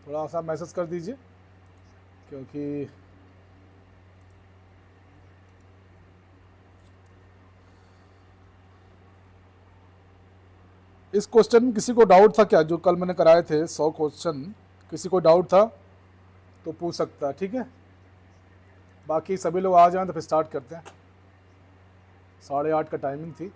थोड़ा सा मैसेज कर दीजिए, क्योंकि इस क्वेश्चन में किसी को डाउट था क्या? जो कल मैंने कराए थे 100 क्वेश्चन, किसी को डाउट था तो पूछ सकता है, ठीक है? बाकी सभी लोग आ जाएं तो फिर स्टार्ट करते हैं। 8:30 का टाइमिंग थी।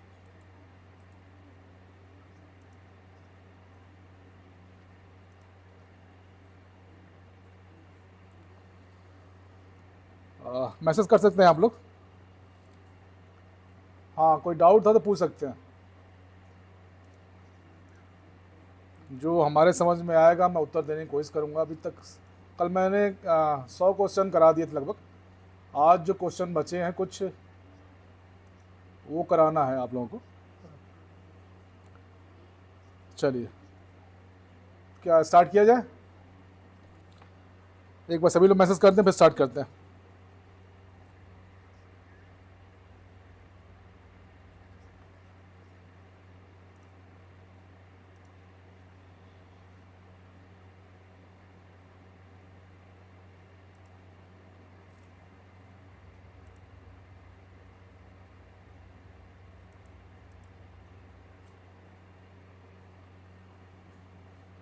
मैसेज कर सकते हैं आप लोग। हाँ, कोई डाउट था तो पूछ सकते हैं। जो हमारे समझ में आएगा मैं उत्तर देने की कोशिश करूँगा। अभी तक कल मैंने 100 क्वेश्चन करा दिए थे लगभग। आज जो क्वेश्चन बचे हैं कुछ, वो कराना है आप लोगों को। चलिए, क्या स्टार्ट किया जाए? एक बार सभी लोग मैसेज करते हैं फिर स्टार्ट करते हैं।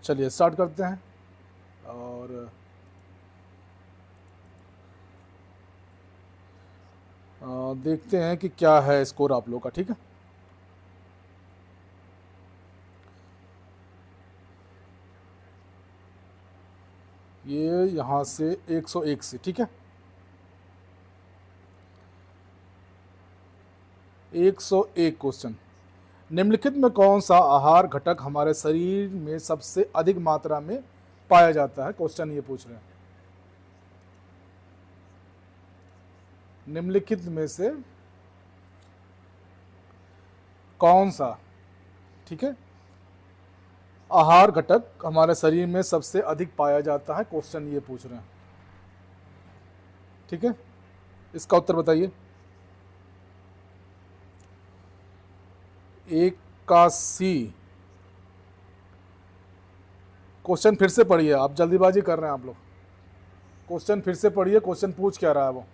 चलिए स्टार्ट करते हैं और देखते हैं कि क्या है स्कोर आप लोग का, ठीक है? ये यहाँ से 101 से, ठीक है? 101 क्वेश्चन। निम्नलिखित में कौन सा आहार घटक हमारे शरीर में सबसे अधिक मात्रा में पाया जाता है? क्वेश्चन ये पूछ रहे हैं। निम्नलिखित में से कौन सा, ठीक है, आहार घटक हमारे शरीर में सबसे अधिक पाया जाता है? क्वेश्चन ये पूछ रहे हैं, ठीक है? इसका उत्तर बताइए। 81। क्वेश्चन फिर से पढ़िए, आप जल्दीबाजी कर रहे हैं आप लोग। क्वेश्चन फिर से पढ़िए, क्वेश्चन पूछ क्या रहा है वो।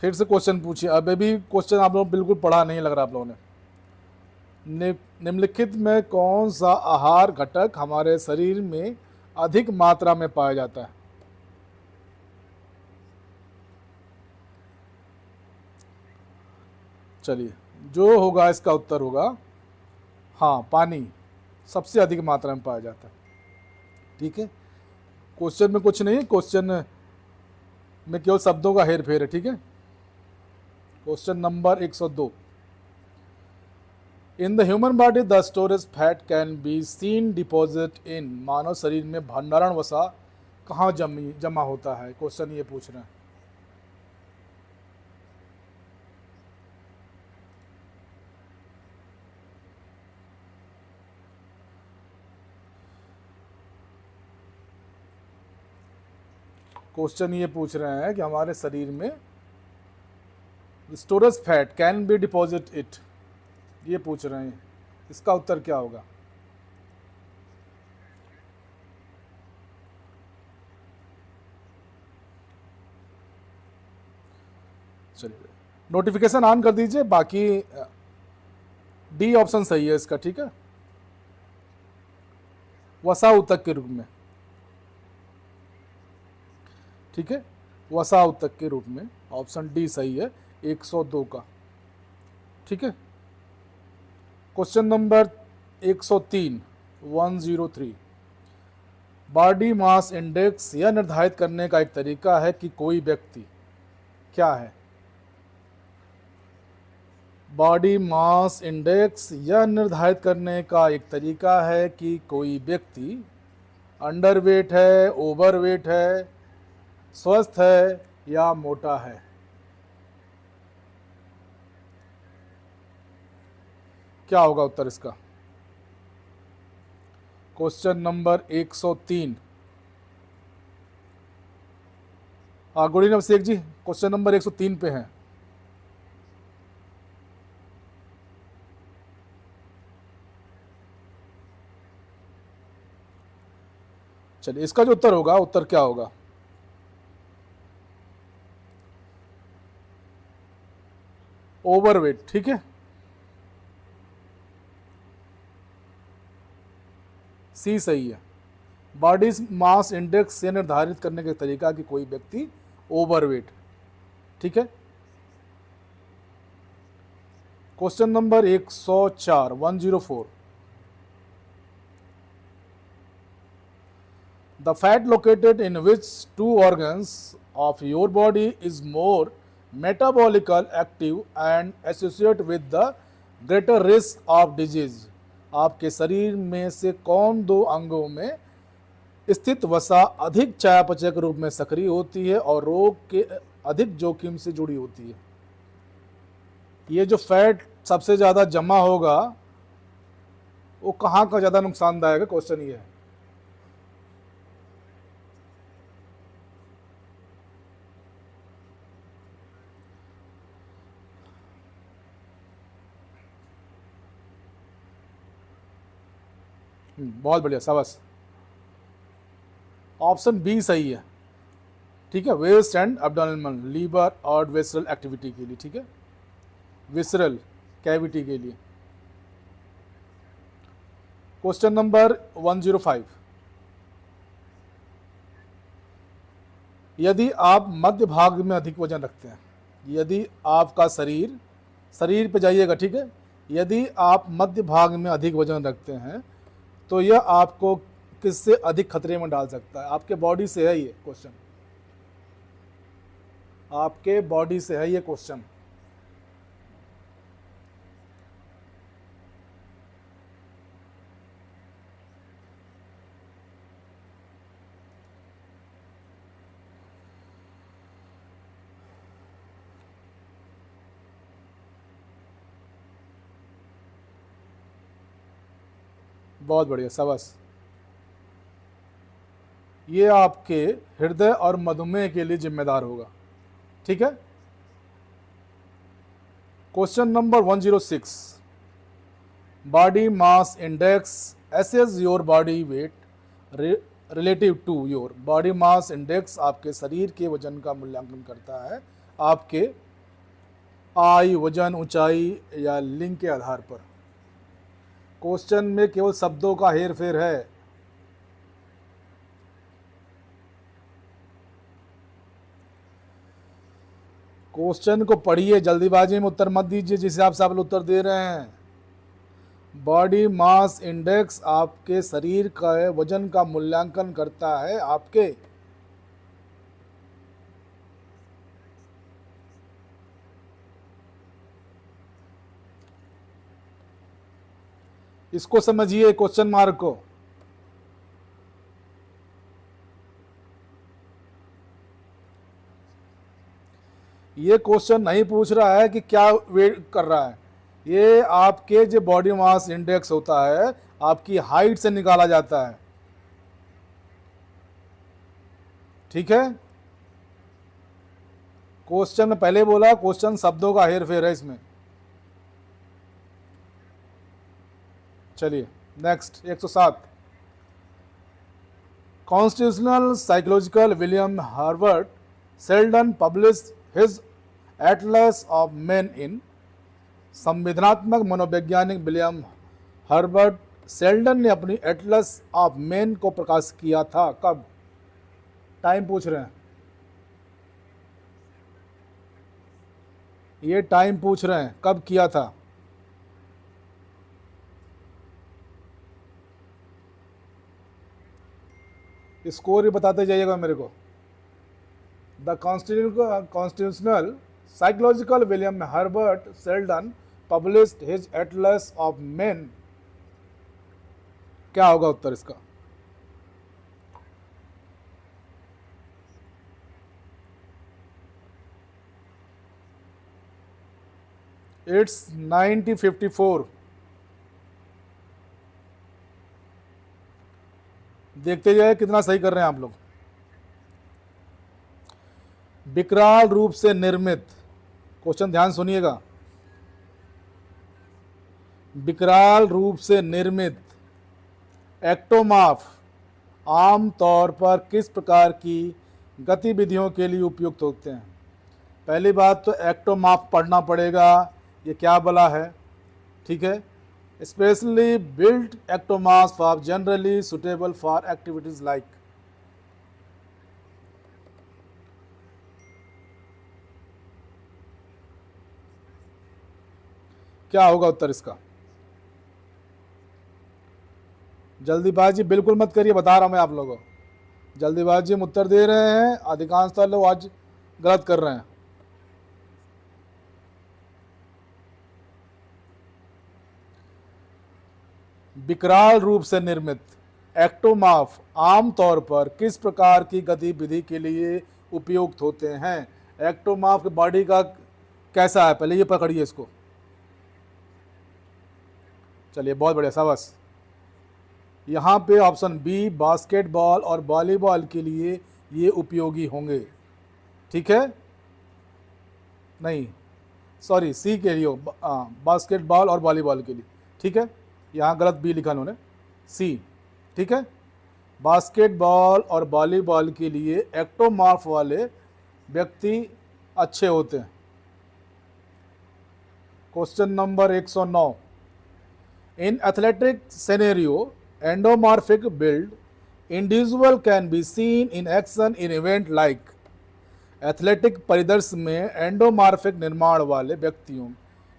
फिर से क्वेश्चन पूछिए। अभी भी क्वेश्चन आप लोग बिल्कुल पढ़ा नहीं लग रहा आप लोगों ने। निम्नलिखित में कौन सा आहार घटक हमारे शरीर में अधिक मात्रा में पाया जाता है? चलिए, जो होगा इसका उत्तर होगा हाँ, पानी सबसे अधिक मात्रा में पाया जाता है, ठीक है? क्वेश्चन में कुछ नहीं है, क्वेश्चन में केवल शब्दों का हेर फेर है, ठीक है? Question number 102। In the human body the storage fat can be seen deposit in. मानव शरीर में भंडारण वसा कहाँ जमा होता है? क्वेश्चन ये पूछ रहे हैं। क्वेश्चन ये पूछ रहे हैं कि हमारे शरीर में storage fat can B deposit it, ये पूछ रहे हैं। इसका उत्तर क्या होगा? चलिए, नोटिफिकेशन ऑन कर दीजिए। बाकी डी ऑप्शन सही है इसका, ठीक है? वसा ऊतक के रूप में, ठीक है? वसा ऊतक के रूप में ऑप्शन डी सही है 102 का, ठीक है? Question number 103, 103। Body mass index यह निर्धारित करने का एक तरीका है कि कोई व्यक्ति क्या है? बॉडी मास इंडेक्स यह निर्धारित करने का एक तरीका है कि कोई व्यक्ति अंडरवेट है, ओवरवेट है, स्वस्थ है या मोटा है। क्या होगा उत्तर इसका? Question number 103। Good evening Sheikh ji, question number 103 पे हैं। चलिए, इसका जो उत्तर होगा, उत्तर क्या होगा? ओवरवेट। ठीक है, सी सही है। बॉडी मास इंडेक्स से निर्धारित करने का तरीका कि कोई व्यक्ति ओवरवेट। ठीक है, question number 104, 104। The fat located in which two organs of your body is more metabolical active and associated with the greater risk of disease। आपके शरीर में से कौन दो अंगों में स्थित वसा अधिक चयापचय के रूप में सक्रिय होती है और रोग के अधिक जोखिम से जुड़ी होती है? ये जो फैट सबसे ज़्यादा जमा होगा वो कहाँ का ज़्यादा नुकसानदायक है, क्वेश्चन ये है। बहुत बढ़िया, शाबाश। ऑप्शन बी सही है। ठीक है, वेस्ट एंड एब्डोमिनल, लीवर और विसरल एक्टिविटी के लिए। ठीक है, विसरल कैविटी के लिए। Question number 105। यदि आप मध्य भाग में अधिक वजन रखते हैं, यदि आपका शरीर पे जाइएगा। ठीक है, यदि आप मध्य भाग में अधिक वजन रखते हैं तो यह आपको किससे अधिक खतरे में डाल सकता है? आपके बॉडी से है ये क्वेश्चन, आपके बॉडी से है ये क्वेश्चन। बहुत बढ़िया, शाबाश। ये आपके हृदय और मधुमेह के लिए जिम्मेदार होगा। ठीक है, question number 106। Body mass index assesses your body weight relative to your. Body mass index आपके शरीर के वजन का मूल्यांकन करता है आपके आयु, वजन, ऊंचाई या लिंग के आधार पर। क्वेश्चन में केवल शब्दों का हेर फेर है। क्वेश्चन को पढ़िए, जल्दीबाजी में उत्तर मत दीजिए जिस हिसाब से आप लोग उत्तर दे रहे हैं। बॉडी मास इंडेक्स आपके शरीर का वजन का मूल्यांकन करता है आपके इसको समझिए, क्वेश्चन मार्क को। ये क्वेश्चन नहीं पूछ रहा है कि क्या वेट कर रहा है, ये आपके जो बॉडी मास इंडेक्स होता है आपकी हाइट से निकाला जाता है। ठीक है, क्वेश्चन में पहले बोला क्वेश्चन शब्दों का हेर फेर है इसमें। चलिए next 107। Constitutional psychological William Harvard Sheldon published his atlas of men in. संविधानात्मक मनोवैज्ञानिक विलियम हर्बर्ट सेल्डन ने अपनी एटलस ऑफ मेन को प्रकाशित किया था कब? टाइम पूछ रहे हैं, ये टाइम पूछ रहे हैं कब किया था? स्कोर भी बताते जाइएगा मेरे को। The constitutional psychological William Herbert Seldon published his atlas of main. क्या होगा उत्तर इसका? इट्स 1954। देखते जाए कितना सही कर रहे हैं आप लोग। विकराल रूप से निर्मित, क्वेश्चन ध्यान सुनिएगा। विकराल रूप से निर्मित एक्टोमाफ आम तौर पर किस प्रकार की गतिविधियों के लिए उपयुक्त होते हैं? पहली बात तो एक्टोमाफ पढ़ना पड़ेगा, ये क्या बला है, ठीक है। Specially built ectomorphs are generally suitable for activities like, क्या होगा उत्तर इसका? जल्दीबाजी बिल्कुल मत करिए, बता रहा हूं मैं आप लोगों को। जल्दीबाजी में उत्तर दे रहे हैं, अधिकांशतः लोग आज गलत कर रहे हैं। विकराल रूप से निर्मित एक्टोमाफ आमतौर पर किस प्रकार की गतिविधि के लिए उपयुक्त होते हैं? एक्टोमाफ की बॉडी का कैसा है, पहले ये पकड़िए इसको। चलिए बहुत बढ़िया, शाबाश। यहाँ पे ऑप्शन बी बास्केटबॉल और वॉलीबॉल के लिए ये उपयोगी होंगे, ठीक है। नहीं सॉरी, सी के लिए बास्केटबॉल और वॉलीबॉल के लिए, ठीक है। यहाँ गलत बी लिखा उन्होंने, सी, ठीक है। बास्केटबॉल और वॉलीबॉल के लिए एक्टोमार्फ वाले व्यक्ति अच्छे होते हैं। Question number 109, in athletic scenario endomorphic build individual can be seen in action in event like, athletic परिदृश्य में एंडोमॉर्फिक निर्माण वाले व्यक्तियों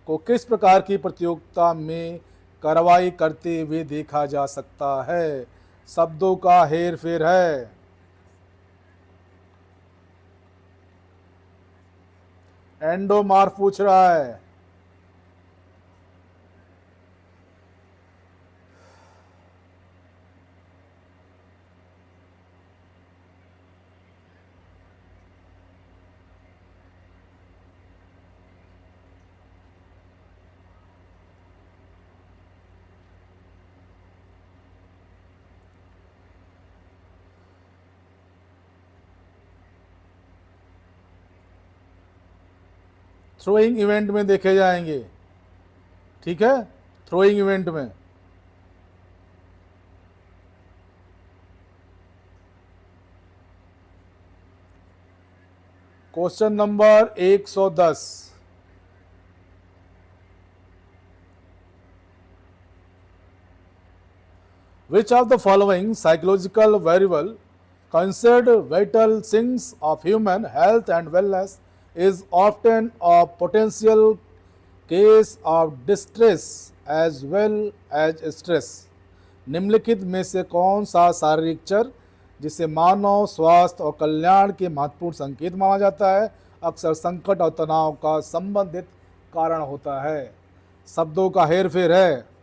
को किस प्रकार की प्रतियोगिता में कार्रवाई करते हुए देखा जा सकता है? शब्दों का हेर फेर है। एंडोमॉर्फ पूछ रहा है। थ्रोइंग इवेंट में देखे जाएंगे, ठीक है, थ्रोइंग इवेंट में। Question number 110, which of the following psychological variable considered vital things of human health and wellness is often a potential case of distress as well as stress? निम्नलिखित में से कौन सा शारीरिक चर जिसे मानव स्वास्थ्य और कल्याण के महत्वपूर्ण संकेत माना जाता है, अक्सर संकट और तनाव का संबंधित कारण होता है? शब्दों का हेर फेर है।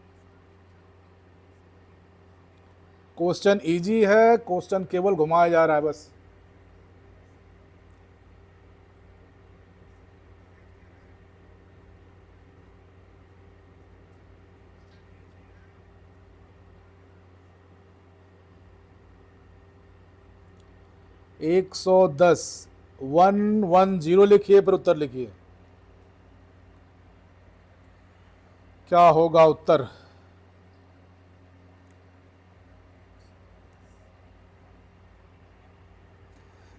क्वेश्चन इजी है, क्वेश्चन केवल घुमाया जा रहा है बस। एक 110 लिखिए, पर उत्तर लिखिए, क्या होगा उत्तर?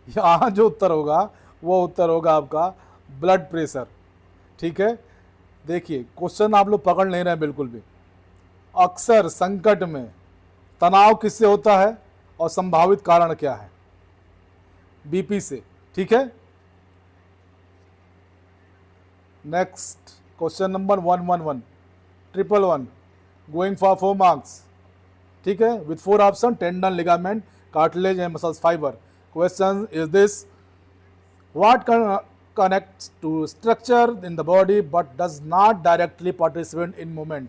यहाँ जो उत्तर होगा वो उत्तर होगा आपका ब्लड प्रेशर, ठीक है। देखिए क्वेश्चन आप लोग पकड़ नहीं रहे बिल्कुल भी। अक्सर संकट में तनाव किससे होता है और संभावित कारण क्या है? बीपी से, ठीक है। Next question number 111, 111 going for 4 marks, ठीक है, with 4 option, tendon, ligament, cartilage and muscles fibre. Question is this: what connects to structure in the body but does not directly participate in movement?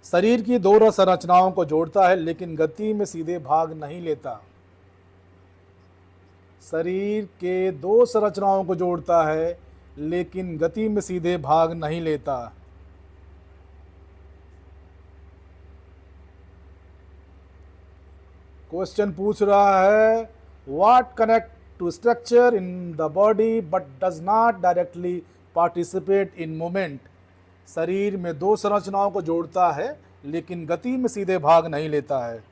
शरीर की दो संरचनाओं को जोड़ता है लेकिन गति में सीधे भाग नहीं लेता। शरीर के दो संरचनाओं को जोड़ता है लेकिन गति में सीधे भाग नहीं लेता। क्वेश्चन पूछ रहा है what connect to structure in the body but does not directly participate in movement? शरीर में दो संरचनाओं को जोड़ता है लेकिन गति में सीधे भाग नहीं लेता है।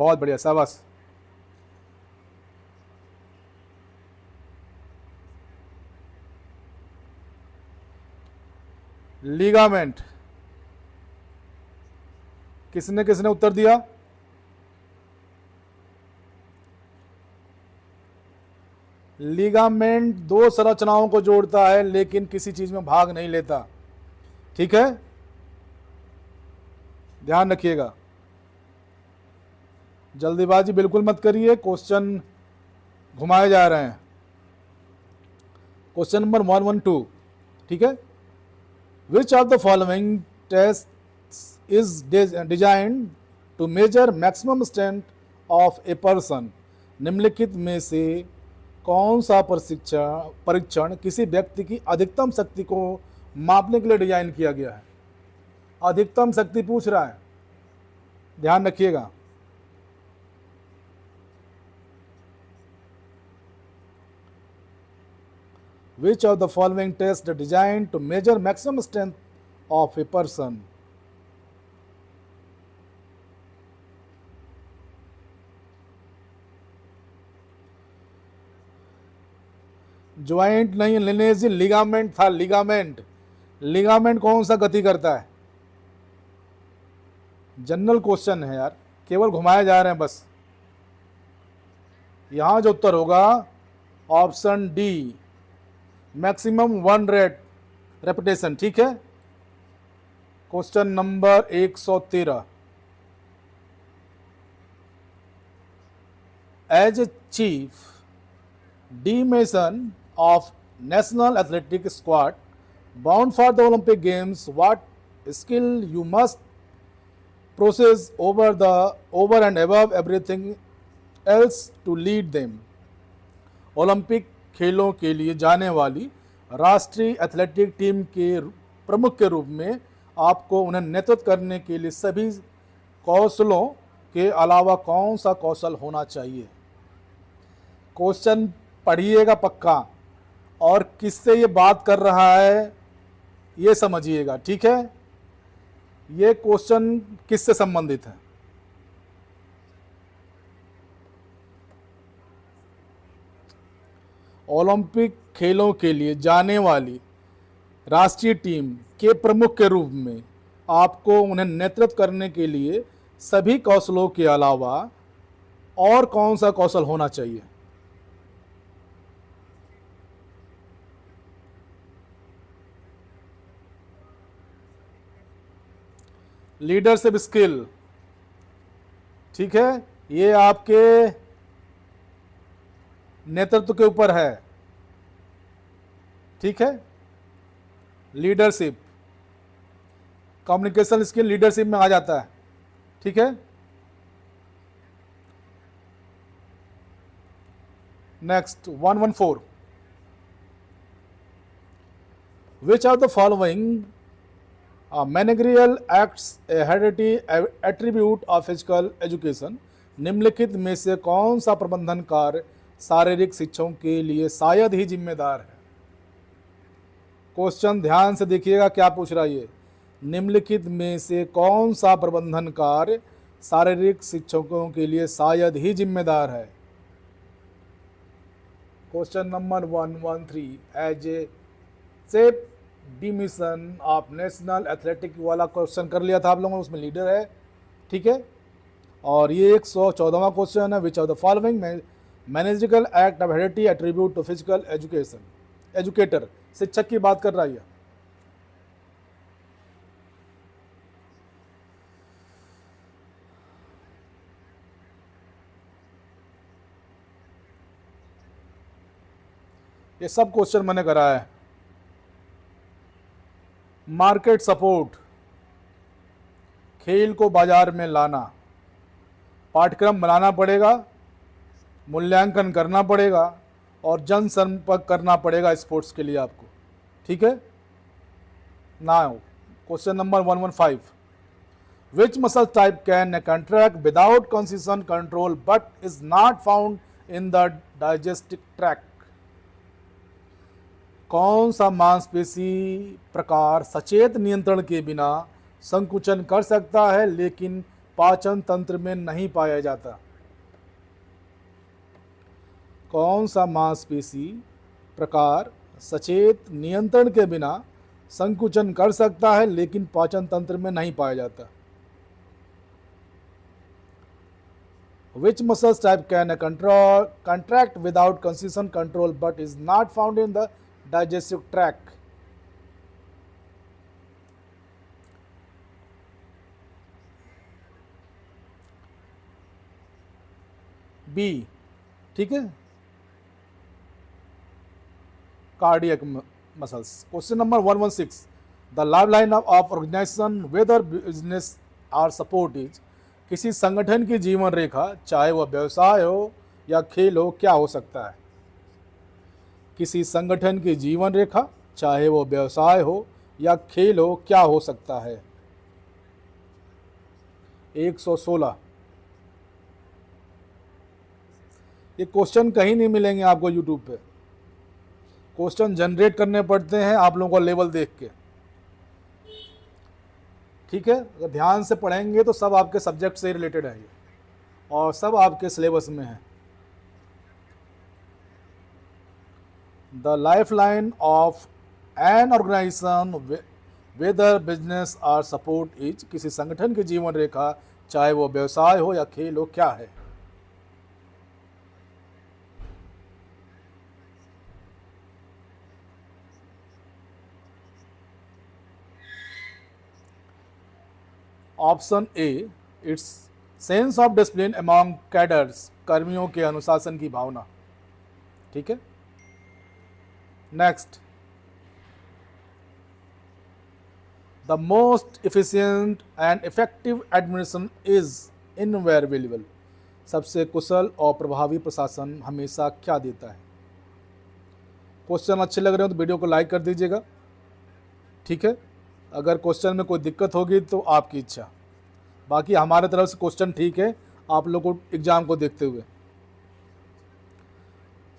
बहुत बढ़िया, शाबाश। लिगामेंट, किसने किसने उत्तर दिया? लिगामेंट दो संरचनाओं को जोड़ता है लेकिन किसी चीज में भाग नहीं लेता, ठीक है, ध्यान रखिएगा। जल्दीबाजी बिल्कुल मत करिए, क्वेश्चन घुमाए जा रहे हैं। क्वेश्चन नंबर 112, ठीक है। Which of the following test is designed to measure maximum strength of a person? निम्नलिखित में से कौन सा परीक्षण किसी व्यक्ति की अधिकतम शक्ति को मापने के लिए डिजाइन किया गया है? अधिकतम शक्ति पूछ रहा है, ध्यान रखिएगा। Which of the following tests are designed to measure maximum strength of a person? Joint नहीं लेने से लिगामेंट था, लिगामेंट। लिगामेंट कौन सा गति करता है? जनरल क्वेश्चन है यार, केवल घुमाए जा रहे हैं बस। यहां जो उत्तर होगा ऑप्शन डी, मैक्सिमम 1 रेपिटेशन, ठीक है। Question number 113, as a chief dimension of national athletic squad bound for the Olympic Games, what skill you must possess over and above everything else to lead them? Olympic खेलों के लिए जाने वाली राष्ट्रीय athletic team के प्रमुख के रूप में आपको उन्हें नेतृत्व करने के लिए सभी कौशलों के अलावा कौन सा कौशल होना चाहिए? क्वेश्चन पढ़िएगा पक्का, और किससे ये बात कर रहा है ये समझिएगा, ठीक है। ये क्वेश्चन किससे संबंधित है? ओलंपिक खेलों के लिए जाने वाली राष्ट्रीय टीम के प्रमुख के रूप में आपको उन्हें नेतृत्व करने के लिए सभी कौशलों के अलावा और कौन सा कौशल होना चाहिए? लीडरशिप स्किल, ठीक है, ये आपके नेतृत्व के ऊपर है, ठीक है। लीडरशिप, कम्युनिकेशन स्किल लीडरशिप में आ जाता है, ठीक है। Next 114, which of the following managerial acts A heredity attribute of physical education? निम्नलिखित में से कौन सा प्रबंधन कार्य शारीरिक शिक्षकों के लिए शायद ही जिम्मेदार है? क्वेश्चन ध्यान से देखिएगा क्या पूछ रहा है ये। निम्नलिखित में से कौन सा प्रबंधन कार्य शारीरिक शिक्षकों के लिए शायद ही जिम्मेदार है? Question number 113, as a safe dimension of national athletic वाला क्वेश्चन कर लिया था आप लोगों ने, उसमें लीडर है, ठीक है। और ये 114वां क्वेश्चन है, which of the following managerial act of heredity attribute to physical education? Educator, शिक्षक की बात कर रहा है। ये सब क्वेश्चन मैंने करा है। मार्केट सपोर्ट, खेल को बाजार में लाना, पाठ्यक्रम बनाना पड़ेगा, मूल्यांकन करना पड़ेगा और जनसंपर्क करना पड़ेगा स्पोर्ट्स के लिए आपको, ठीक है। Now question number 115, which muscle type can contract without conscious control but is not found in the digestive tract? कौन सा मांसपेशी प्रकार सचेत नियंत्रण के बिना संकुचन कर सकता है लेकिन पाचन तंत्र में नहीं पाया जाता? कौन सा मांसपेशी प्रकार सचेत नियंत्रण के बिना संकुचन कर सकता है लेकिन पाचन तंत्र में नहीं पाया जाता? Which muscles type can a contract without consistent control but is not found in the digestive tract? B, ठीक है, cardiac muscles. Question number 116. The lifeline of organization, whether business or support is, किसी संगठन की जीवन रेखा चाहे वह व्यवसाय हो या खेल हो क्या हो सकता है? किसी संगठन की जीवन रेखा चाहे वो व्यवसाय हो या खेल हो क्या हो सकता है? 116। ये क्वेश्चन कहीं नहीं मिलेंगे आपको यूट्यूब पे, क्वेश्चन जनरेट करने पड़ते हैं आप लोगों का लेवल देख के, ठीक है। अगर ध्यान से पढ़ेंगे तो सब आपके सब्जेक्ट से रिलेटेड है ये और सब आपके सिलेबस में है। The life line of an organisation whether business और सपोर्ट इज, किसी संगठन की जीवन रेखा चाहे वो व्यवसाय हो या खेल हो क्या है? Option A, its sense of discipline among cadres, कर्मियों के अनुशासन की भावना, ठीक है। Next, the most efficient and effective administration is invariable, सबसे कुशल और प्रभावी प्रशासन हमेशा क्या देता है? क्वेश्चन अच्छे लग रहे हो तो वीडियो को लाइक कर दीजिएगा, ठीक है। अगर क्वेश्चन में कोई दिक्कत होगी तो आपकी इच्छा, बाकी हमारे तरफ से क्वेश्चन ठीक है आप लोगों को एग्जाम को देखते हुए।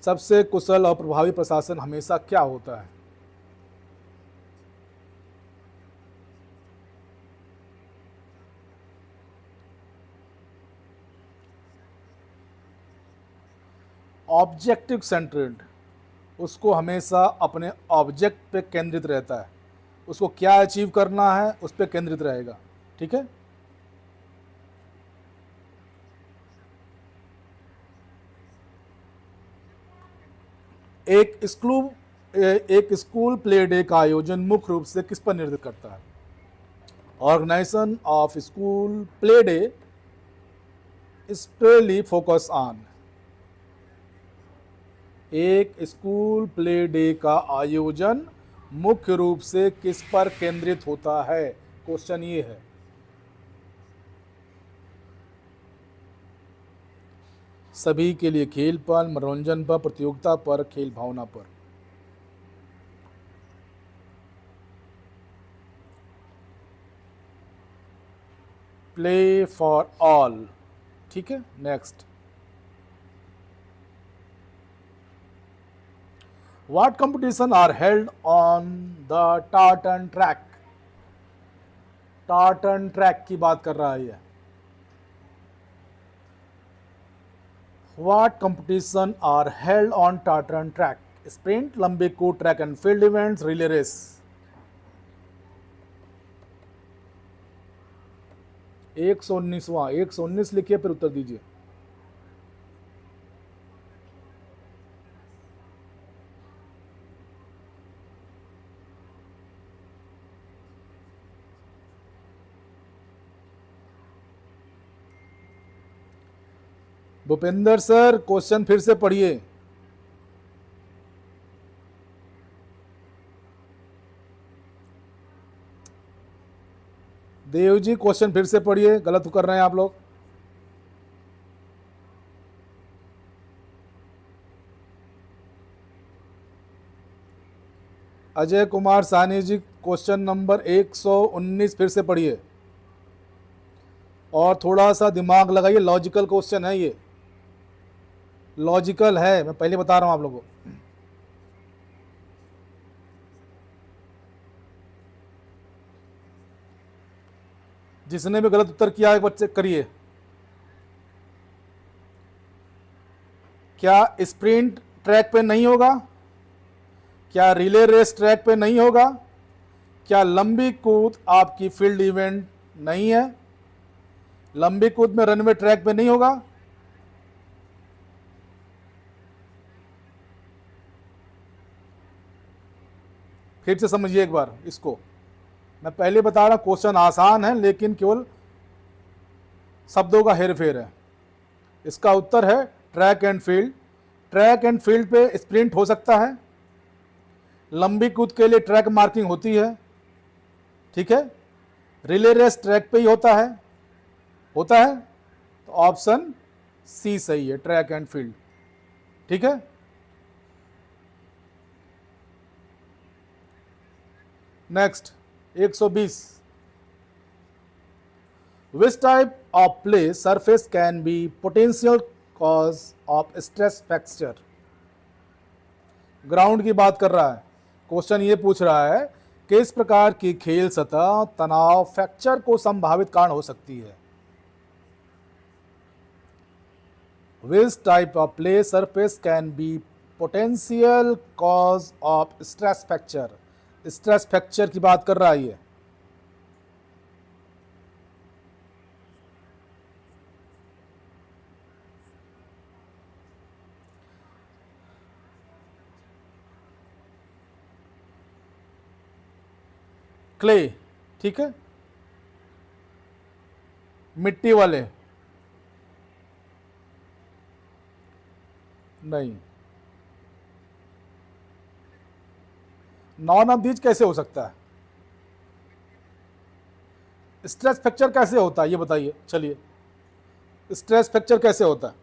सबसे कुशल और प्रभावी प्रशासन हमेशा क्या होता है? ऑब्जेक्टिव सेंट्रेड, उसको हमेशा अपने ऑब्जेक्ट पे केंद्रित रहता है, उसको क्या अचीव करना है उस पर केंद्रित रहेगा, ठीक है। एक स्कूल प्ले डे का आयोजन मुख्य रूप से किस पर निर्भर करता है? Organisation of school play day specially focus on, एक स्कूल प्ले डे का आयोजन मुख्य रूप से किस पर केंद्रित होता है? क्वेश्चन ये है। सभी के लिए खेल पर, मनोरंजन पर, प्रतियोगिता पर, खेल भावना पर? प्ले फॉर ऑल, ठीक है। Next, what competition are held on the tartan track? Tartan track की बात कर रहा है ये। What competition are held on Tartan track? Sprint, लंबे court, track and field events, relay race? 119वां, 119 लिखिए फिर उत्तर दीजिए। भूपेंद्र सर क्वेश्चन फिर से पढ़िए। देव जी क्वेश्चन फिर से पढ़िए, गलत कर रहे हैं आप लोग। अजय कुमार साहनी जी क्वेश्चन नंबर 119 फिर से पढ़िए और थोड़ा सा दिमाग लगाइए, लॉजिकल क्वेश्चन है ये, लॉजिकल है, मैं पहले बता रहा हूं आप लोगों को। जिसने भी गलत उत्तर किया है एक बार चेक करिए। क्या स्प्रिंट ट्रैक पे नहीं होगा? क्या रिले रेस ट्रैक पे नहीं होगा? क्या लंबी कूद आपकी फील्ड इवेंट नहीं है? लंबी कूद में रनवे ट्रैक पे नहीं होगा? फिर से समझिए एक बार इसको। मैं पहले बता रहा हूं क्वेश्चन आसान है लेकिन केवल शब्दों का हेरफेर है। इसका उत्तर है track and field. Track and field पे स्प्रिंट हो सकता है, लंबी कूद के लिए ट्रैक मार्किंग होती है, ठीक है। रिले रेस ट्रैक पे ही होता है तो ऑप्शन सी सही है, ट्रैक एंड फील्ड, ठीक है। Next 120, which type of play surface can be potential cause of stress fracture? Ground की बात कर रहा है। क्वेश्चन ये पूछ रहा है किस प्रकार की खेल सतह तनाव फ्रैक्चर को संभावित कारण हो सकती है। Which type of play surface can be potential cause of stress fracture? Stress fracture की बात कर रहा है ये। क्ले, ठीक है, मिट्टी वाले नहीं। नॉन ऑफ दीज कैसे हो सकता है? स्ट्रेस फ्रैक्चर कैसे होता है ये बताइए। चलिए, स्ट्रेस फ्रैक्चर कैसे होता है?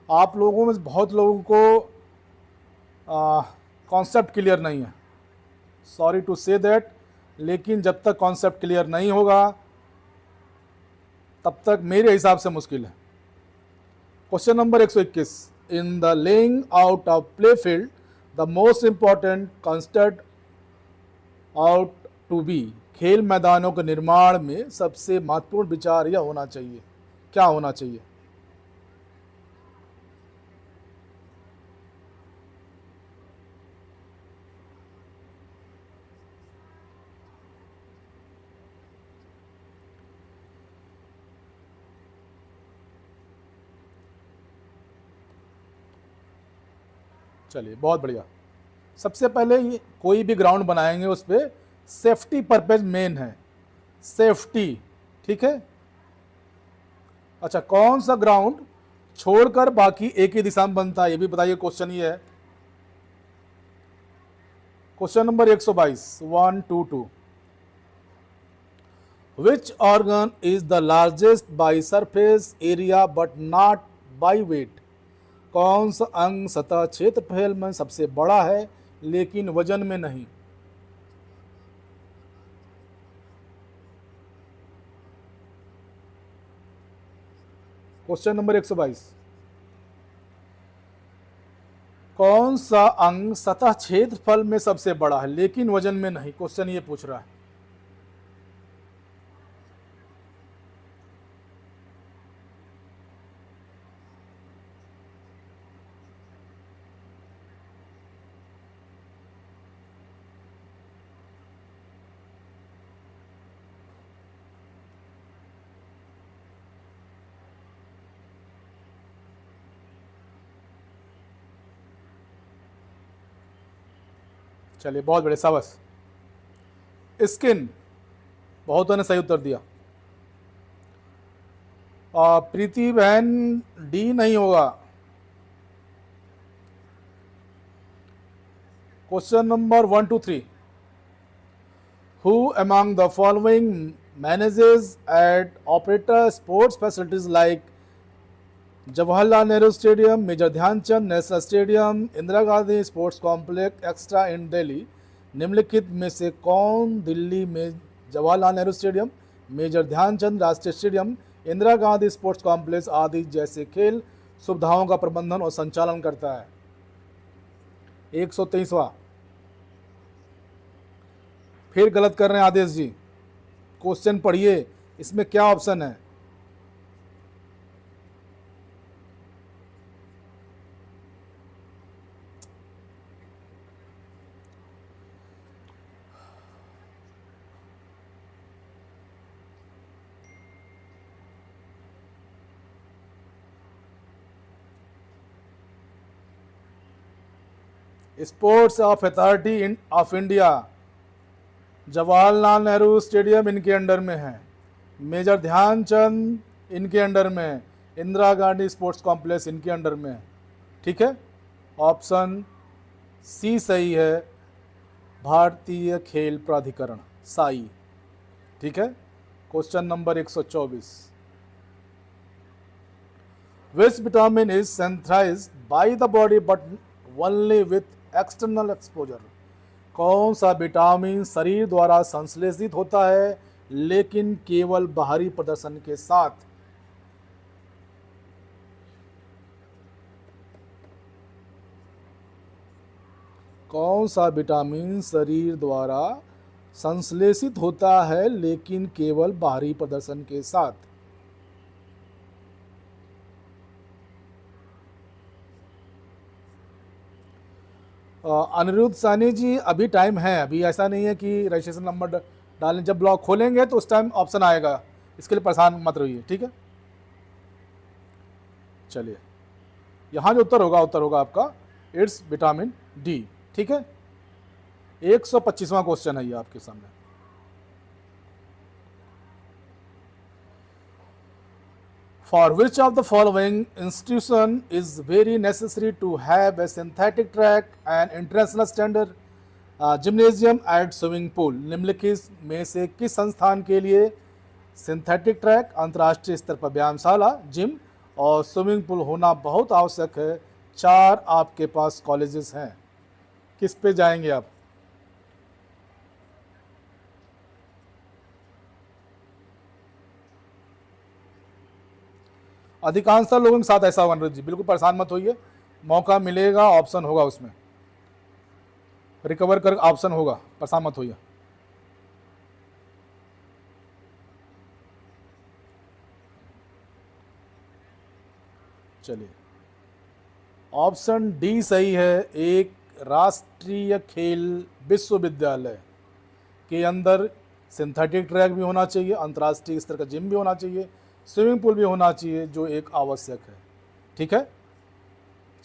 आप लोगों में बहुत लोगों को कॉन्सेप्ट क्लियर नहीं है, सॉरी टू से दैट, लेकिन जब तक कॉन्सेप्ट क्लियर नहीं होगा तब तक मेरे हिसाब से मुश्किल है। Question number 121, in the laying out of play field the most important construct out to be, खेल मैदानों के निर्माण में सबसे महत्वपूर्ण विचार यह होना चाहिए, क्या होना चाहिए? चलिए, बहुत बढ़िया। सबसे पहले ये कोई भी ग्राउंड बनाएंगे उस पर सेफ्टी पर्पज मेन है, सेफ्टी, ठीक है। अच्छा, कौन सा ग्राउंड छोड़कर बाकी एक ही दिशा में बनता है ये भी बताइए। क्वेश्चन ये है, question number 122, 122, which organ is the largest by surface area but not by wait? कौन सा अंग सतह क्षेत्रफल में सबसे बड़ा है लेकिन वजन में नहीं? क्वेश्चन नंबर 122, कौन सा अंग सतह क्षेत्रफल में सबसे बड़ा है लेकिन वजन में नहीं? क्वेश्चन ये पूछ रहा है। चलिए, बहुत बड़े, शाबाश। स्किन, बहुतों ने सही उत्तर दिया। प्रीति बहन, डी नहीं होगा। Question number 123, who among the following manages at operator sports facilities like Jawaharlal Nehru stadium, major Dhyanchand national stadium, Indira Gandhi sports complex extra in Delhi? निम्नलिखित में से कौन दिल्ली में जवाहरलाल नेहरू स्टेडियम, मेजर ध्यानचंद राष्ट्रीय stadium, Indira Gandhi sports complex आदि जैसे खेल सुविधाओं का प्रबंधन और संचालन करता है? 123वां, फिर गलत कर रहे हैं आदेश जी। क्वेश्चन पढ़िए, इसमें क्या ऑप्शन है। Sports of authority of India, Jawaharlal Nehru stadium इनके अंडर में है, मेजर ध्यानचंद इनके अंडर में है, इंदिरा गांधी स्पोर्ट्स कॉम्प्लेक्स इनके अंडर में है। ठीक है, ऑप्शन सी सही है, भारतीय खेल प्राधिकरण साई। ठीक है, question number 124, which vitamin is synthesized by the body but only with external exposure. कौन सा विटामिन शरीर द्वारा संश्लेषित होता है लेकिन केवल बाहरी प्रदर्शन के साथ। कौन सा विटामिन शरीर द्वारा संश्लेषित होता है लेकिन केवल बाहरी प्रदर्शन के साथ। अनिरुद्ध सानी जी, अभी टाइम है, अभी ऐसा नहीं है कि रजिस्ट्रेशन नंबर डालें, जब ब्लॉक खोलेंगे तो उस टाइम ऑप्शन आएगा, इसके लिए परेशान मत रहिए। ठीक है, चलिए, यहाँ जो उत्तर होगा आपका इट्स विटामिन डी। ठीक है, 125वां क्वेश्चन है ये आपके सामने। For which of the following institution is very necessary to have a synthetic track and international standard gymnasium at swimming pool? निम्नलिखित में से किस संस्थान के लिए सिंथेटिक ट्रैक, अंतर्राष्ट्रीय स्तर पर व्यायामशाला, जिम और स्विमिंग पूल होना बहुत आवश्यक है? 4 आपके पास कॉलेजेस हैं, किस पे जाएंगे आप? अधिकांश लोगों के साथ ऐसा होगा अनुरुद्ध जी, बिल्कुल परेशान मत होइए, मौका मिलेगा, ऑप्शन होगा उसमें, रिकवर कर ऑप्शन होगा, परेशान मत होइए। चलिए, ऑप्शन डी सही है। एक राष्ट्रीय खेल विश्वविद्यालय के अंदर सिंथेटिक ट्रैक भी होना चाहिए, अंतर्राष्ट्रीय स्तर का जिम भी होना चाहिए, स्विमिंग पूल भी होना चाहिए, जो एक आवश्यक है। ठीक है,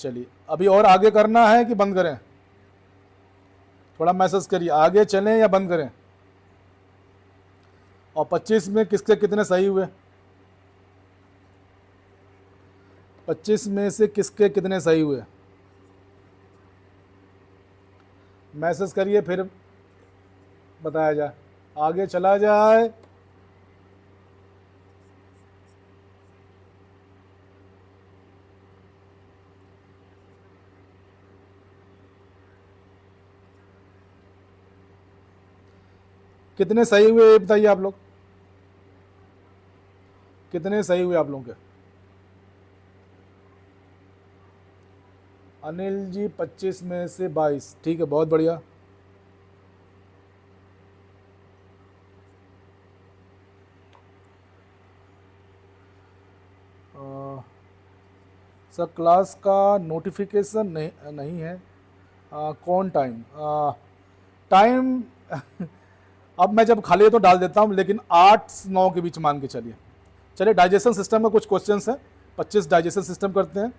चलिए, अभी और आगे करना है कि बंद करें? थोड़ा मैसेज करिए, आगे चलें या बंद करें? और 25 में किसके कितने सही हुए? 25 में से किसके कितने सही हुए? मैसेज करिए, फिर बताया जाए, आगे चला जाए। कितने सही हुए ये बताइए आप लोग, कितने सही हुए आप लोगों के? अनिल जी 25 में से 22, ठीक है, बहुत बढ़िया। सर क्लास का नोटिफिकेशन नहीं है। कौन टाइम? टाइम अब मैं जब खाली है तो डाल देता हूँ, लेकिन 8-9 के बीच मान के चलिए। चलिए, डाइजेशन सिस्टम में कुछ क्वेश्चंस हैं, 25 डाइजेशन सिस्टम करते हैं।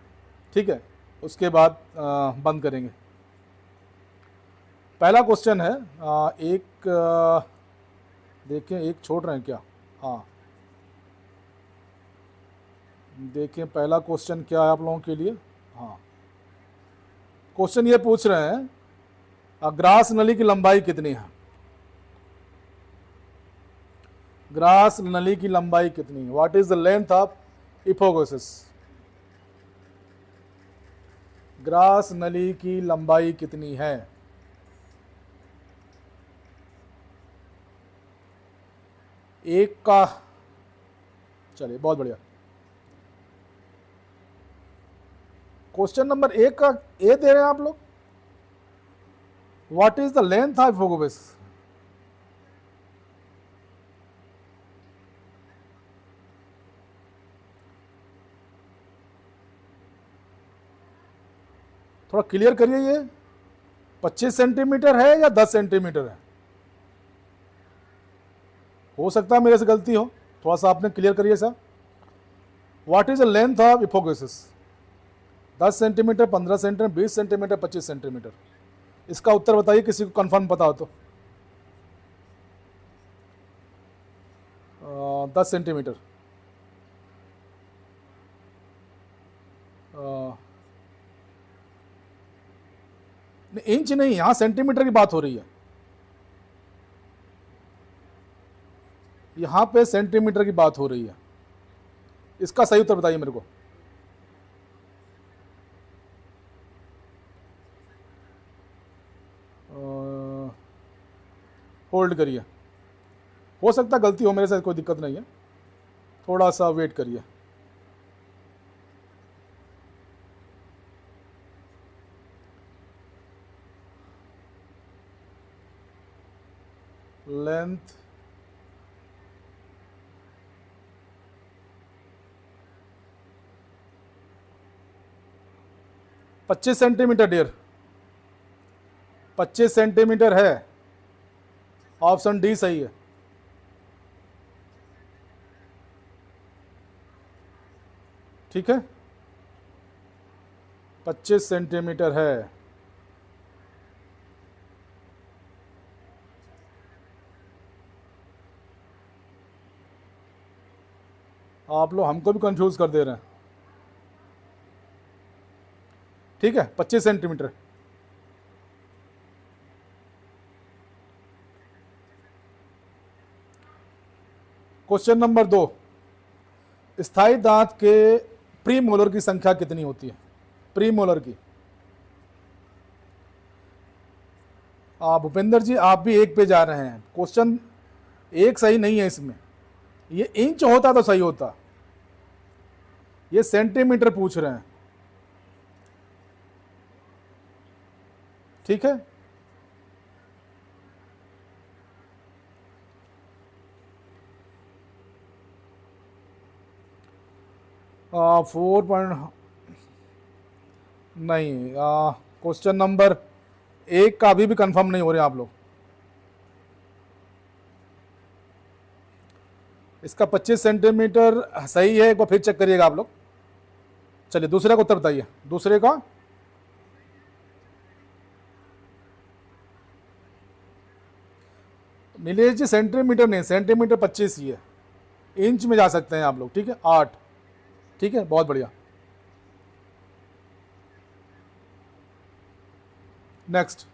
ठीक है, उसके बाद बंद करेंगे। पहला क्वेश्चन है, देखें, एक छोड़ रहे हैं क्या? हाँ, देखें पहला क्वेश्चन क्या है आप लोगों के लिए। हाँ, क्वेश्चन ये पूछ रहे हैं, ग्रास नली की लंबाई कितनी है? ग्रास नली की लंबाई कितनी है? What is the length of oesophagus? ग्रास नली की लंबाई कितनी है? एक का, चलिए, बहुत बढ़िया। क्वेश्चन नंबर 1 का ए दे रहे हैं आप लोग, what is the length of oesophagus? थोड़ा क्लियर करिए, ये 25 सेंटीमीटर है या 10 सेंटीमीटर है? हो सकता है मेरे से गलती हो, थोड़ा सा आपने क्लियर करिए sir. What is the length of oesophagus? 10 centimetre, 15 centimetre, 20 centimetre, 25 centimetre? इसका उत्तर बताइए, किसी को कंफर्म पता हो तो। 10 सेंटीमीटर। इंच नहीं, यहां सेंटीमीटर की बात हो रही है, यहां पे सेंटीमीटर की बात हो रही है। इसका सही उत्तर बताइए मेरे को। होल्ड करिए, हो सकता है गलती हो, मेरे साथ कोई दिक्कत नहीं है, थोड़ा सा वेट करिए। लेंथ 25 सेंटीमीटर डियर, 25 सेंटीमीटर है, ऑप्शन डी सही है। ठीक है, 25 सेंटीमीटर है। आप लोग हमको भी कंफ्यूज कर दे रहे हैं। ठीक है, 25 सेंटीमीटर। क्वेश्चन नंबर 2, स्थायी दांत के प्रीमोलर की संख्या कितनी होती है? प्रीमोलर की। भूपेंद्र जी, आप भी एक पे जा रहे हैं, क्वेश्चन एक सही नहीं है इसमें, ये इंच होता तो सही होता, ये सेंटीमीटर पूछ रहे हैं। ठीक है, फोर पॉइंट नहीं, क्वेश्चन नंबर 1 का अभी भी कंफर्म नहीं हो रहे आप लोग। इसका 25 सेंटीमीटर सही है, एक बार फिर चेक करिएगा आप लोग। चलिए दूसरे का उत्तर बताइए, दूसरे का। नीलेश जी सेंटीमीटर नहीं, सेंटीमीटर 25 ही है, इंच में जा सकते हैं आप लोग। ठीक है, 8। ठीक है, बहुत बढ़िया। नेक्स्ट,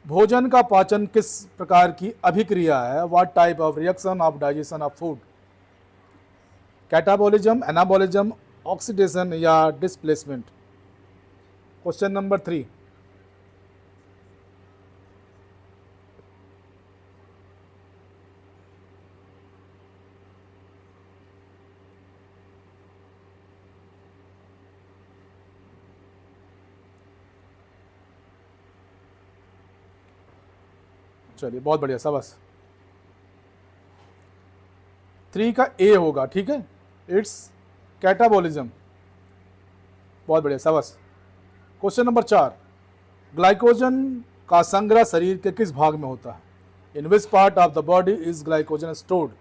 भोजन का पाचन किस प्रकार की अभिक्रिया है? What type of reaction of digestion of food? Catabolism, anabolism, oxidation या डिस्प्लेसमेंट? क्वेश्चन नंबर 3, चलिए बहुत बढ़िया, शाबाश। 3 का ए होगा। ठीक है, इट्स कैटाबॉलिज्म। बहुत बढ़िया, शाबाश। क्वेश्चन नंबर 4, ग्लाइकोजन का संग्रह शरीर के किस भाग में होता है? In which part of the body is glycogen stored?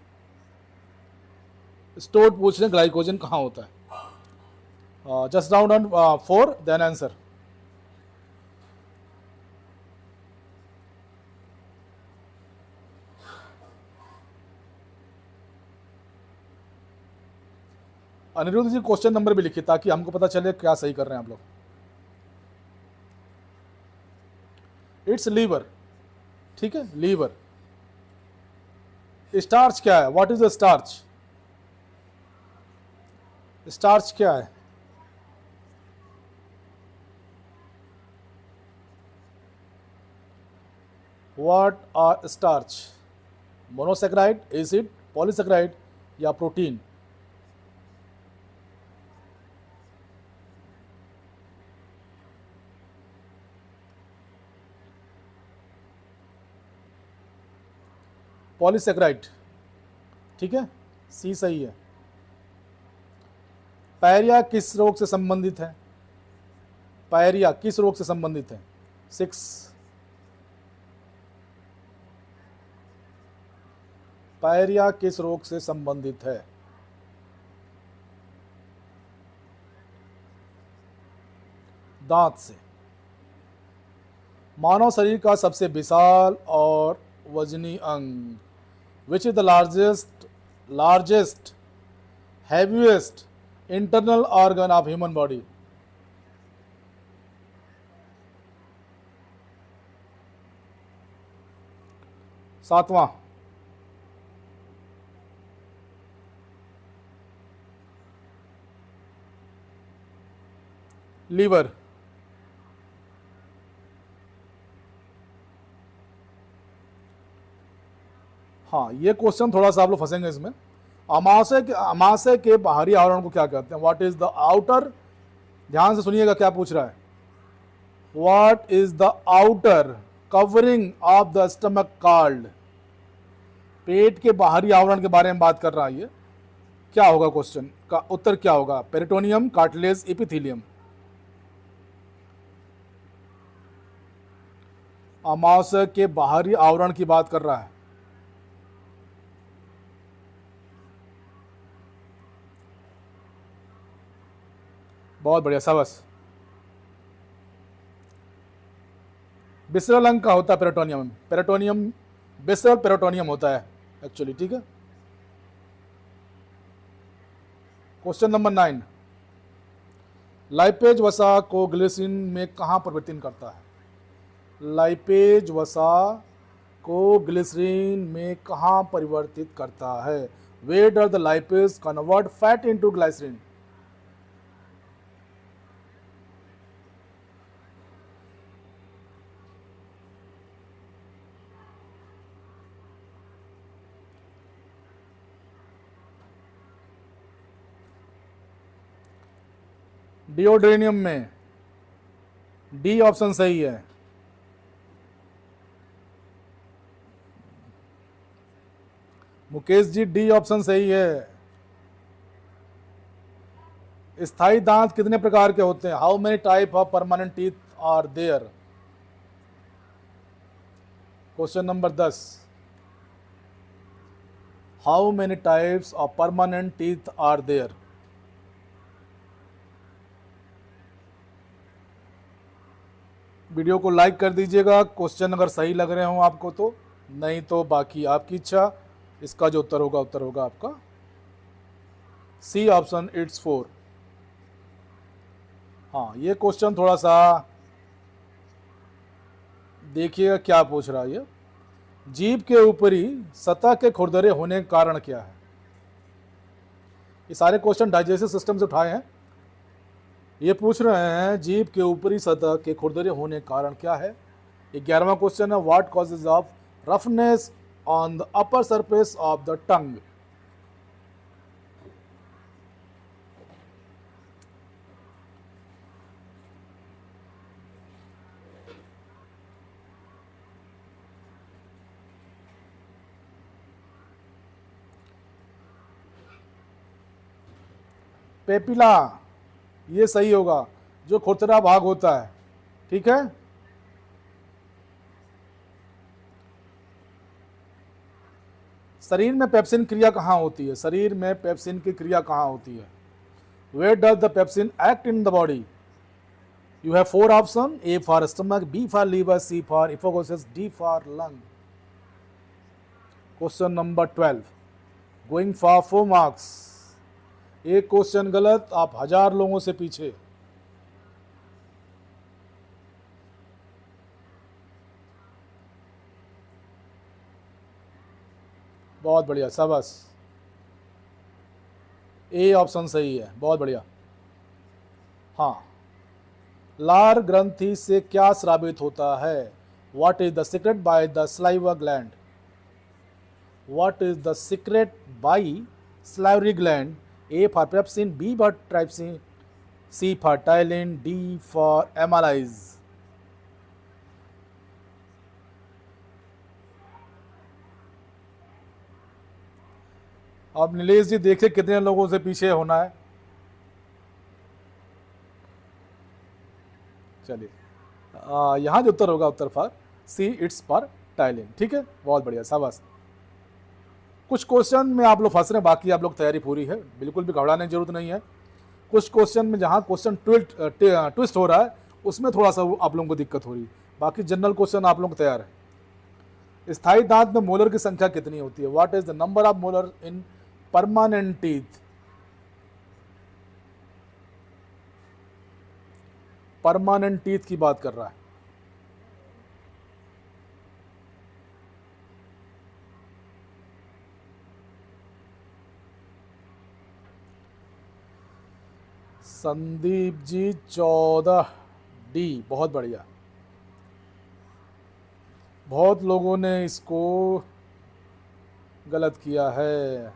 Stored पूछ रहे हैं, ग्लाइकोजन कहाँ होता है? Just round on 4 then answer. Anirudh ji question number भी लिखिए ताकि हमको पता चले क्या सही कर रहे हैं आप लोग। It's liver. ठीक है, लीवर। स्टार्च क्या है? What is the starch? Starch क्या है? What are starch? Monosaccharide, acid, polysaccharide या प्रोटीन? पॉलीसेक्राइड। ठीक है, सी सही है। पायरिया किस रोग से संबंधित है? पायरिया किस रोग से संबंधित है? 6, पायरिया किस रोग से संबंधित है? दांत से। मानव शरीर का सबसे विशाल और वजनी अंग, which is the largest heaviest internal organ of human body? सातवां, लीवर। हाँ, ये क्वेश्चन थोड़ा सा आप लोग फंसेंगे इसमें। अमाशय के बाहरी आवरण को क्या कहते हैं? व्हाट इज द आउटर, ध्यान से सुनिएगा क्या पूछ रहा है। What is the outer covering of the stomach called? पेट के बाहरी आवरण के बारे में बात कर रहा है ये। क्या होगा क्वेश्चन का उत्तर? क्या होगा? Peritoneum, cartilage, epithelium. अमाशय के बाहरी आवरण की बात कर रहा है। बहुत बढ़िया, शाबाश। विसरल अंग का होता है पेरिटोनियम। पेरिटोनियम विसरल पेरिटोनियम होता है एक्चुअली, ठीक है। क्वेश्चन नंबर 9, लाइपेज वसा को ग्लिसरीन में कहां परिवर्तित करता है? लाइपेज वसा को ग्लिसरीन में कहां परिवर्तित करता है? Where does the lipase convert fat into glycerine? Duodenum में। डी ऑप्शन सही है। मुकेश जी, डी ऑप्शन सही है। स्थायी दांत कितने प्रकार के होते हैं? How many type of permanent teeth are there? Question number 10, how many types of permanent teeth are there? Video को लाइक कर दीजिएगा क्वेश्चन अगर सही लग रहे हो आपको तो, नहीं तो बाकी आपकी इच्छा। इसका जो उत्तर होगा आपका सी ऑप्शन, इट्स 4। हाँ, ये क्वेश्चन थोड़ा सा देखिएगा क्या पूछ रहा है ये। जीभ के ऊपरी सतह के खुरदरे होने का कारण क्या है? ये सारे क्वेश्चन डाइजेस्टिव सिस्टम से उठाए हैं। ये पूछ रहे हैं जीभ के ऊपरी सतह के खुरदरे होने का कारण क्या है। 11वां क्वेश्चन है, what causes of roughness on the upper surface of the tongue? Papilla, ये सही होगा, जो खुरदरा भाग होता है, ठीक है। शरीर में पेप्सिन क्रिया कहाँ होती है? शरीर में पेप्सिन की क्रिया कहाँ होती है? Where does the pepsin act in the body? You have 4 option, A for stomach, B for liver, C for oesophagus, D for lung. Question number 12, going for 4 marks. एक क्वेश्चन गलत, आप 1000 लोगों से पीछे। बहुत बढ़िया, शाबाश। ए ऑप्शन सही है, बहुत बढ़िया। हाँ, लार ग्रंथि से क्या स्रावित होता है? What is the secret by the saliva gland? What is the secret by salivary gland? A for pepsin, B for trypsin, C for ptyalin, D for amylase. अब नीलेश जी देखिए कितने लोगों से पीछे होना है। चलिए यहाँ जो उत्तर होगा उत्तर for C it's for ptyalin. ठीक है, बहुत बढ़िया, शाबाश। कुछ क्वेश्चन में आप लोग फंस रहे हैं, बाकी आप लोग तैयारी पूरी है, बिल्कुल भी घबराने की जरूरत नहीं है। कुछ क्वेश्चन में जहाँ क्वेश्चन ट्विस्ट हो रहा है उसमें थोड़ा सा आप लोगों को दिक्कत हो रही है, बाकी जनरल क्वेश्चन आप लोग तैयार है। स्थायी दांत में मोलर की संख्या कितनी होती है? What is the number of molar in permanent teeth? Permanent teeth की बात कर रहा है। संदीप जी 14 डी, बहुत बढ़िया। बहुत लोगों ने इसको गलत किया है।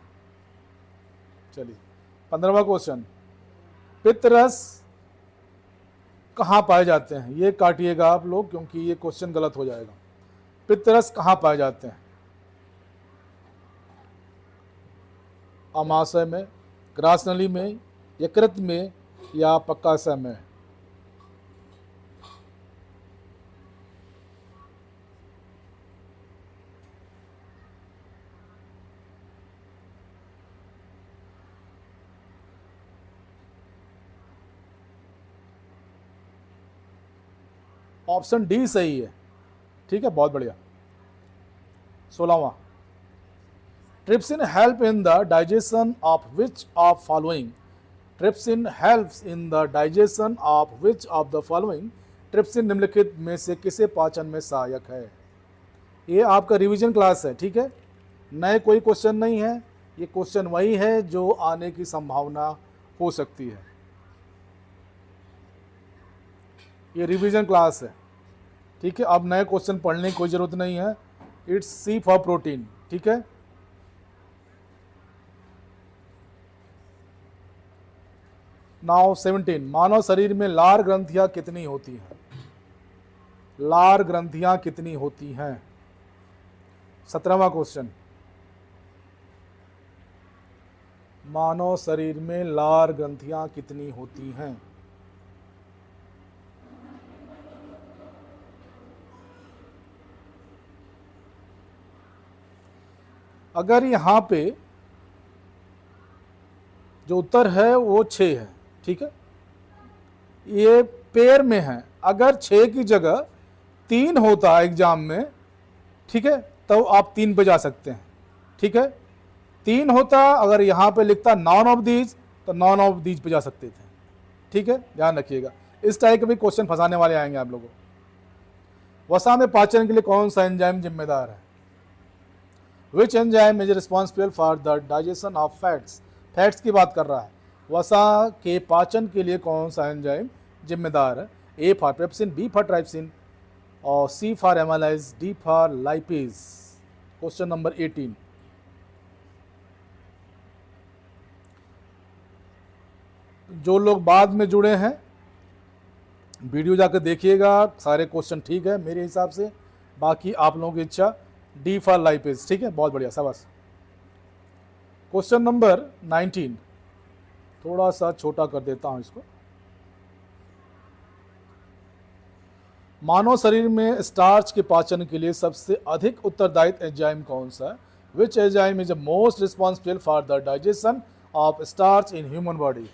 चलिए 15वां क्वेश्चन, पित्तरस कहाँ पाए जाते हैं? ये काटिएगा आप लोग क्योंकि ये क्वेश्चन गलत हो जाएगा। पित्तरस कहाँ पाए जाते हैं? अमाशय में, ग्रासनली में, यकृत में या पक्काशय में? ऑप्शन डी सही है। ठीक है, बहुत बढ़िया। 16वां, trypsin help in the digestion of which of following? Trypsin helps in the digestion of which of the following? Trypsin निम्नलिखित में से किसे पाचन में सहायक है? ये आपका रिवीजन क्लास है, ठीक है, नए कोई क्वेश्चन नहीं है, ये क्वेश्चन वही है जो आने की संभावना हो सकती है। ये रिवीजन क्लास है, ठीक है, अब नए क्वेश्चन पढ़ने की कोई ज़रूरत नहीं है। It's C for protein. ठीक है, नाउ 17, मानव शरीर में लार ग्रंथियां कितनी होती हैं? लार ग्रंथियां कितनी होती हैं? 17वां क्वेश्चन, मानव शरीर में लार ग्रंथियां कितनी होती हैं? अगर यहाँ पे जो उत्तर है वो 6 है, ठीक है, ये पेयर में है, अगर 6 की जगह 3 होता एग्जाम में, ठीक है, तो आप 3 पे जा सकते हैं। ठीक है, 3 होता, अगर यहाँ पे लिखता नॉन ऑफ दीज तो नॉन ऑफ दीज पे जा सकते थे। ठीक है, ध्यान रखिएगा, इस टाइप के भी क्वेश्चन फंसाने वाले आएंगे आप लोगों को। वसा में पाचन के लिए कौन सा एंजाइम जिम्मेदार है? Which enzyme is responsible for the digestion of fats? Fats की बात कर रहा है। वसा के पाचन के लिए कौन सा एंजाइम जिम्मेदार है? A for pepsin, B for trypsin और C for amylase, D for lipase. Question number 18, जो लोग बाद में जुड़े हैं वीडियो जाकर देखिएगा, सारे क्वेश्चन ठीक है मेरे हिसाब से, बाकी आप लोगों की इच्छा। डी फॉर लाइपेज, ठीक है, बहुत बढ़िया, शाबाश। क्वेश्चन नंबर 19, थोड़ा सा छोटा कर देता हूं इसको। मानव शरीर में स्टार्च के पाचन के लिए सबसे अधिक उत्तरदायी एंजाइम कौन सा है? Which enzyme is the most responsible for the digestion of starch in human body?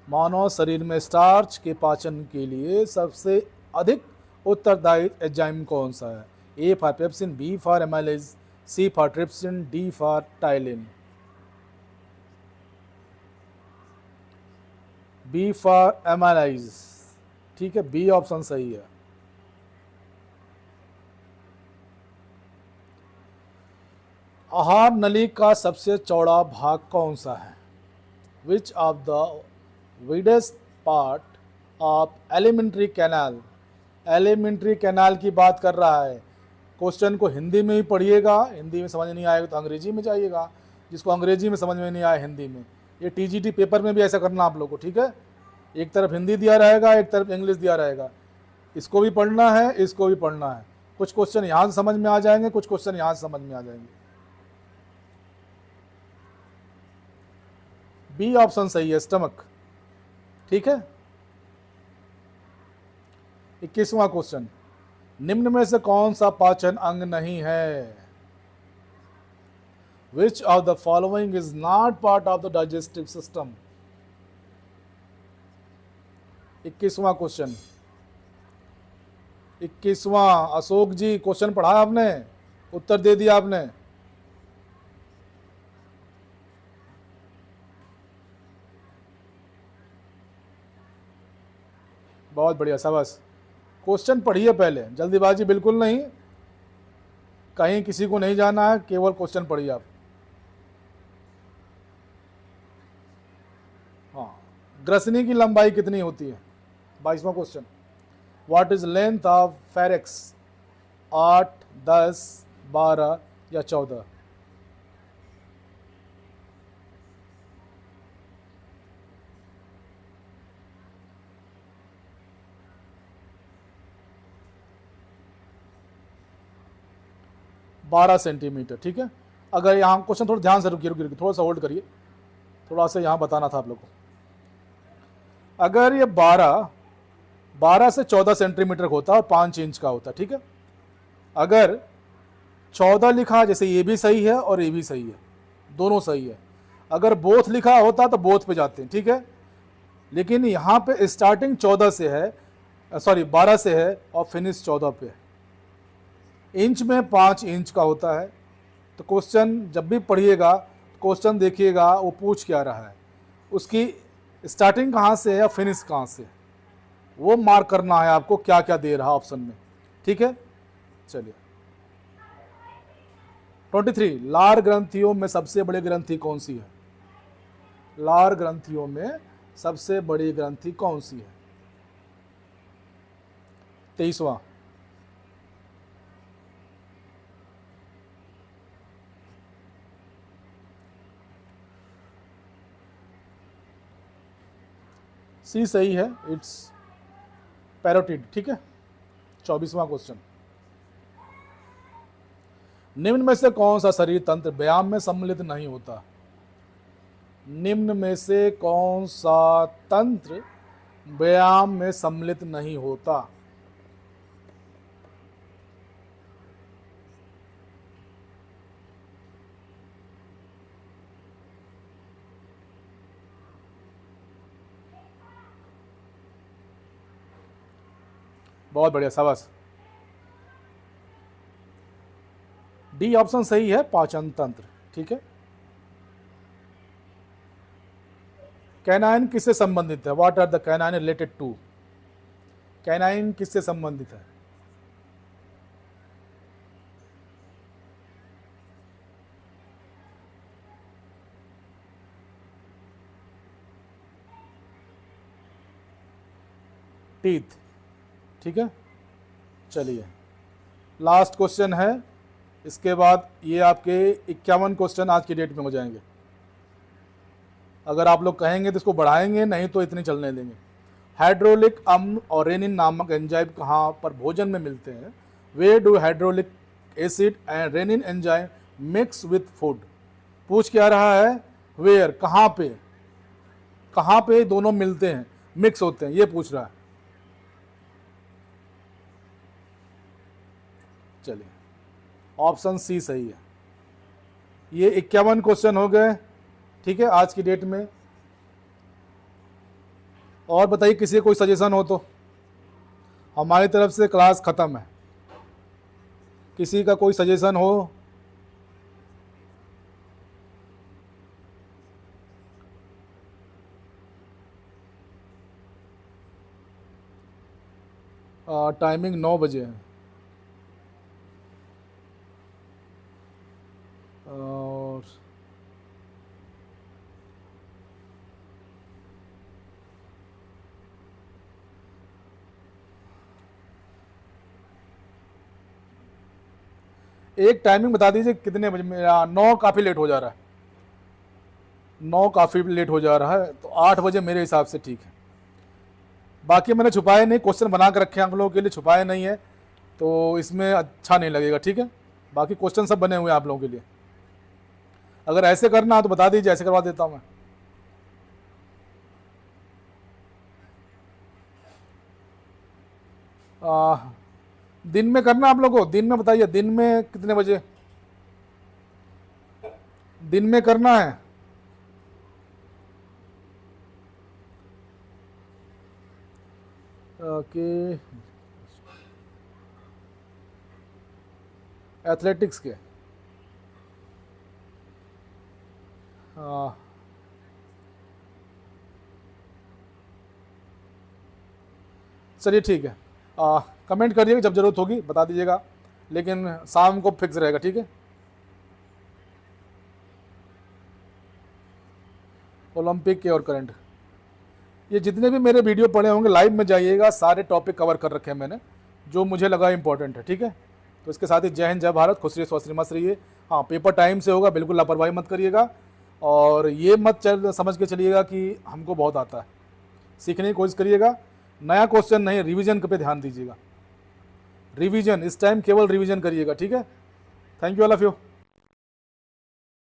मानव शरीर में स्टार्च के पाचन के लिए सबसे अधिक उत्तरदायी एंजाइम कौन सा है? A for pepsin, B for amylase, C for trypsin, D for ptyalin. B for amylase, ठीक है, बी ऑप्शन सही है। आहार नली का सबसे चौड़ा भाग कौन सा है? Which of the widest part of alimentary canal? Alimentary canal की बात कर रहा है। क्वेश्चन को हिंदी में ही पढ़िएगा, हिंदी में समझ नहीं आएगा तो अंग्रेजी में जाइएगा, जिसको अंग्रेजी में समझ में नहीं आया हिंदी में। ये टीजीटी पेपर में भी ऐसा करना आप लोग को, ठीक है, एक तरफ हिंदी दिया रहेगा, एक तरफ इंग्लिश दिया रहेगा, इसको भी पढ़ना है, इसको भी पढ़ना है। कुछ क्वेश्चन यहाँ से समझ में आ जाएंगे, कुछ क्वेश्चन यहाँ से समझ में आ जाएंगे। बी ऑप्शन सही है, स्टमक। ठीक है। 21वां क्वेश्चन, निम्न में से कौन सा पाचन अंग नहीं है? Which of the following is not part of the digestive system? 21वां क्वेश्चन, 21वां। अशोक जी क्वेश्चन पढ़ा आपने, उत्तर दे दिया आपने। बहुत बढ़िया, शाबाश। क्वेश्चन पढ़िए पहले, जल्दीबाजी बिल्कुल नहीं, कहीं किसी को नहीं जाना है, केवल क्वेश्चन पढ़िए आप। हाँ, ग्रसनी की लंबाई कितनी होती है? 22वां question, what is length of pharynx? 8, 10, 12 या 14? बारह सेंटीमीटर, ठीक है। अगर यहाँ क्वेश्चन थोड़ा ध्यान से रुकिए, थोड़ा सा होल्ड करिए, थोड़ा सा यहाँ बताना था आप लोग को। अगर ये 12 से 14 सेंटीमीटर होता है और 5 इंच का होता है, ठीक है। अगर 14 लिखा, जैसे ये भी सही है और ये भी सही है, दोनों सही है। अगर बोथ लिखा होता तो बोथ पे जाते हैं, ठीक है। लेकिन यहाँ पे स्टार्टिंग 14 से है, सॉरी 12 से है और फिनिश 14 पे है। इंच में 5 इंच का होता है। तो क्वेश्चन जब भी पढ़िएगा, क्वेश्चन देखिएगा वो पूछ क्या रहा है, उसकी स्टार्टिंग कहाँ से है या फिनिश कहाँ से है, वो मार्क करना है आपको, क्या क्या दे रहा ऑप्शन में, ठीक है। चलिए 23, लार ग्रंथियों में सबसे बड़ी ग्रंथि कौन सी है? लार ग्रंथियों में सबसे बड़ी ग्रंथि कौन सी है? 23वां, सी सही है, इट्स पैरोटिड, ठीक है। 24वां क्वेश्चन, निम्न में से कौन सा शरीर तंत्र व्यायाम में सम्मिलित नहीं होता? निम्न में से कौन सा तंत्र व्यायाम में सम्मिलित नहीं होता? बहुत बढ़िया, शाबाश। डी ऑप्शन सही है, पाचन तंत्र, ठीक है। कैनाइन किससे संबंधित है? What are the canine related to? Canine किससे संबंधित है? टीथ, ठीक है। चलिए लास्ट क्वेश्चन है, इसके बाद ये आपके 51 क्वेश्चन आज की डेट में हो जाएंगे। अगर आप लोग कहेंगे तो इसको बढ़ाएंगे, नहीं तो इतनी चलने देंगे। हाइड्रोलिक अम्ल और रेनिन नामक एंजाइम कहाँ पर भोजन में मिलते हैं? Why do hydrochloric acid and rennin enzyme mix with food? पूछ क्या रहा है? वेयर, कहाँ पे दोनों मिलते हैं, मिक्स होते हैं, ये पूछ रहा है। चलिए ऑप्शन सी सही है। ये 51 क्वेश्चन हो गए, ठीक है, आज की डेट में। और बताइए किसी कोई सजेशन हो तो। हमारी तरफ से क्लास ख़त्म है, किसी का कोई सजेशन हो? टाइमिंग 9 बजे है। और एक टाइमिंग बता दीजिए कितने बजे? मेरा 9 काफ़ी लेट हो जा रहा है, 9 काफ़ी लेट हो जा रहा है, तो 8 बजे मेरे हिसाब से ठीक है। बाकी मैंने छुपाए नहीं, क्वेश्चन बना कर रखे हैं आप लोगों के लिए, छुपाए नहीं है तो इसमें अच्छा नहीं लगेगा, ठीक है। बाकी क्वेश्चन सब बने हुए हैं आप लोगों के लिए। अगर ऐसे करना तो बता दीजिए, ऐसे करवा देता हूँ मैं। दिन में करना आप लोगों को, दिन में बताइए, दिन में कितने बजे दिन में करना है? कि एथलेटिक्स के चलिए ठीक है, कमेंट करिएगा, जब ज़रूरत होगी बता दीजिएगा, लेकिन शाम को फिक्स रहेगा, ठीक है। ओलंपिक के और करंट, ये जितने भी मेरे वीडियो पड़े होंगे लाइव में जाइएगा, सारे टॉपिक कवर कर रखे हैं मैंने, जो मुझे लगा इंपॉर्टेंट है, ठीक है। तो इसके साथ ही जय हिंद, जय भारत, खुश रहिए, स्वस्थ मस्त रहिए। हाँ, पेपर टाइम से होगा, बिल्कुल लापरवाही मत करिएगा, और ये मत समझ के चलिएगा कि हमको बहुत आता है, सीखने की कोशिश करिएगा। नया क्वेश्चन नहीं, रिवीजन पे ध्यान दीजिएगा, रिवीजन इस टाइम केवल रिवीजन करिएगा, ठीक है। Thank you all of you.